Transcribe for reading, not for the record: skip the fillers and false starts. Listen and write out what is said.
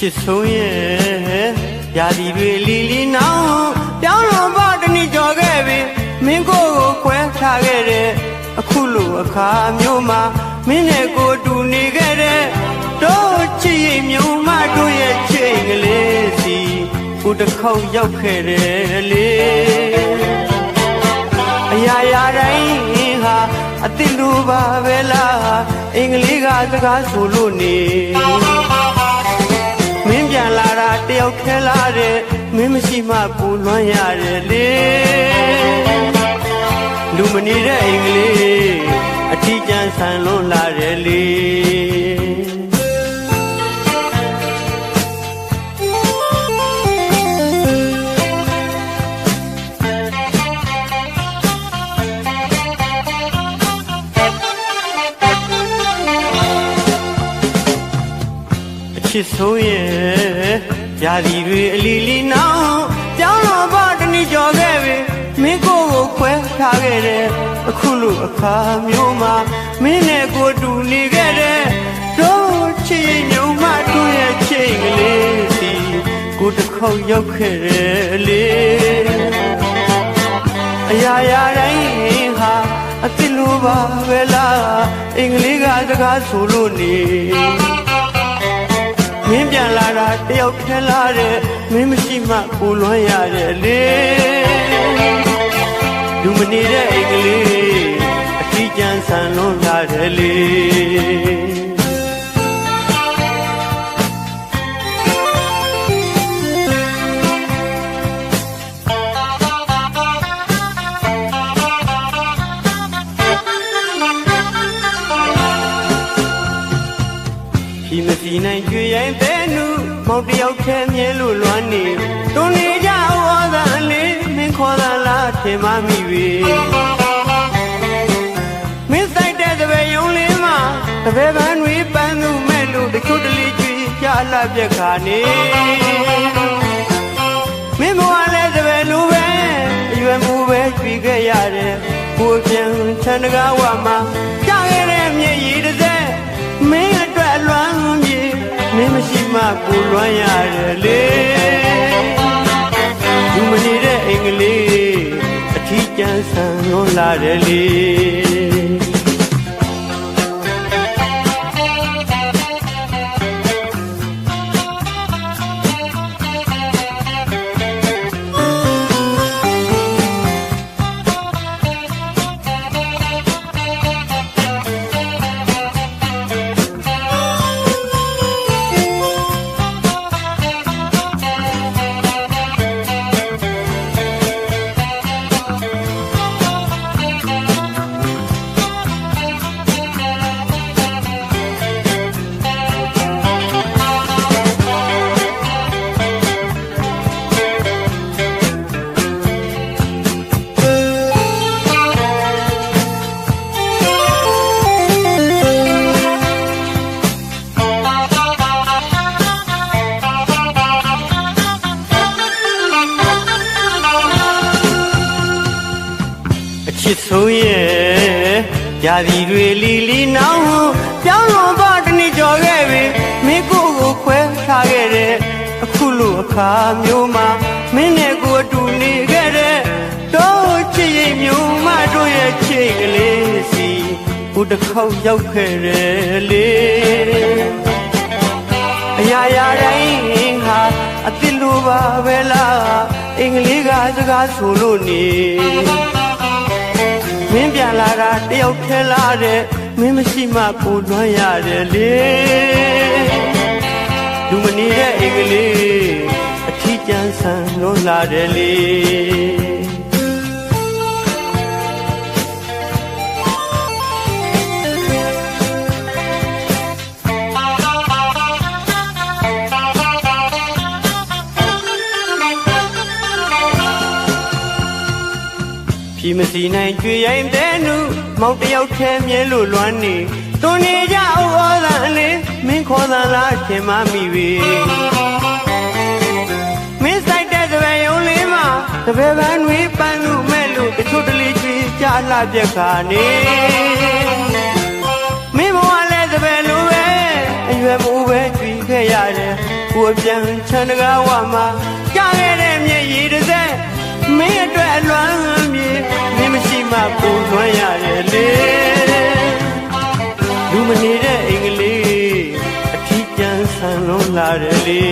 စ်ဆုံးရဲ့ရာသီတွေလီလီနောင်ပြောင်းလို့ပါတနည်းကြော်ခဲ့ပြီမင်းကိုခွဲထားခဲ့တဲ့အခုလိုအခါမျိုးမှာမင်းနဲ့ကိုတူနေခဲ့တဲ့တို့ချစ်ရင်မျိုးမတို့ရဲ့ချိန်ကလေးစီကိုတစ်ခေါက်ရောက်ခဲ့တယ်လေအရာရာတိုင်းဟာအတိလိုပါပဲလားအင်္ဂလိပ်ကစကားဆိုလို့နေမင်းပြန်လာတာတယောက်ခဲလာတဲ့မင်းမရှိမှပူလွမ်းရတယ်လေလူမနေတဲ့အင်္ဂလိပ်အထီးကျန်ဆန်လွန်လာတယ်လေချစ်ဆုံးရဲ့ရာသီတွေအလီလီနောင်ပြောင်းလို့ပါတနည်းကြော်ခဲ့ပြီမင်းကိုခွဲထားခဲ့တဲ့အခုလိုအခါမျိုးမှာမင်းနဲ့ကိုတူနေခဲ့တဲ့တို့ချစ်မျိုးမတို့ရဲ့ချိန်ကလေးစီကိုတစ်ခေါက်ရောက်ခဲ့တယ်လေအရာရာတိုင်းဟာအတိလိုပါပဲလားအင်္ဂလိပ်ကစကားဆိုလို့နေမင်းပြန်လာတာတယောက်ခဲလာတဲ့မင်းမရှိမှပူလွမ်းရတယ်လေလူမနေတဲ့အင်္ဂလိပ်အထီးကျန်ဆန်လွန်လာတယ်လေဒီမစီနိုင်ကြွေရိုင်းတဲ့နုမောင်တယောက်ခဲမြဲလို့လွမ်းနေတွန်းနေကြဝါသာလေးမင်းခေါ်တာလားထင်မှမိပြီမင်းဆိုင်တဲ့တပည့်ယုံလေးမှာတပည့်ပန်းတွေပန်းသူမဲ့လို့တချို့တလေကြွေကြလာပြက်ခါနေမင်းဘဝလဲတပည့်လိုပဲအရွယ်မူပဲကြွေခဲ့ရတယ်ကိုပြန်ချန်တကားဝမှာကြားခဲ့တဲ့မြေရည်တစ်စက်မင်းအတွက်လွမ်းမြေမင်းမရှိမှပူလွမ်းရတယ်လေလူမနေတဲ့အင်္ဂလိပ်အထီးကျန်ဆန်လွန်လာတယ်လေချစ်ဆုံးရဲ့ရာသီတွေလီလီနောင်ပြောင်းလို့ပါတနည်းကြော်ခဲ့ပြီမင်းကိုခွဲထားခဲ့တဲ့အခုလိုအခါမျိုးမှာမင်းနဲ့ကိုတူနေခဲ့တဲ့တို့ချစ်ရင်မျိုးမတို့ရဲ့ချိန်ကလေးစီကိုတစ်ခေါက်ရောက်ခဲ့တယ်လေအရာရာတိုင်းဟာအတိလိုပါပဲလားအင်္ဂလိပ်ကစကားဆိုလို့နေမင်းပြန်လာတာတယောက်ခဲလာတဲ့မင်းမရှိမှပူလွမ်းရတယ်လေလူမနေတဲ့အင်္ဂလိပ်အထီးကျန်ဆန်လွန်လာတယ်လေဒီမစီနိုင်ကြွေရိုင်းတဲ့နုမောင်တယောက်ခဲမြဲလို့လွမ်းနေတွန်းနေကြဩသာလေးမင်းခေါ်တာလားထင်မှမိပြီမင်းဆိုင်တဲ့တပည့်ယုံလေးမှာတပည့်ပန်းတွေပန်းသူမဲ့လို့တချို့တလေကြွေကြလာပြက်ခါနေမင်းဘဝလဲတပည့်လိုပဲအရွယ်မူပဲကြွေခဲ့ရတယ် ကိုအပြန်ချန်တကားဝမှာကြားခဲ့တဲ့မြေရည်တစ်စက်မင်းအတွက်အလွမ်းမြေမင်းမရှိမှပူလွှမ်းရတယ်လေလူမနေတဲ့အိမ်ကလေးအထီးကျန်ဆန်လုံးလာတယ်လေ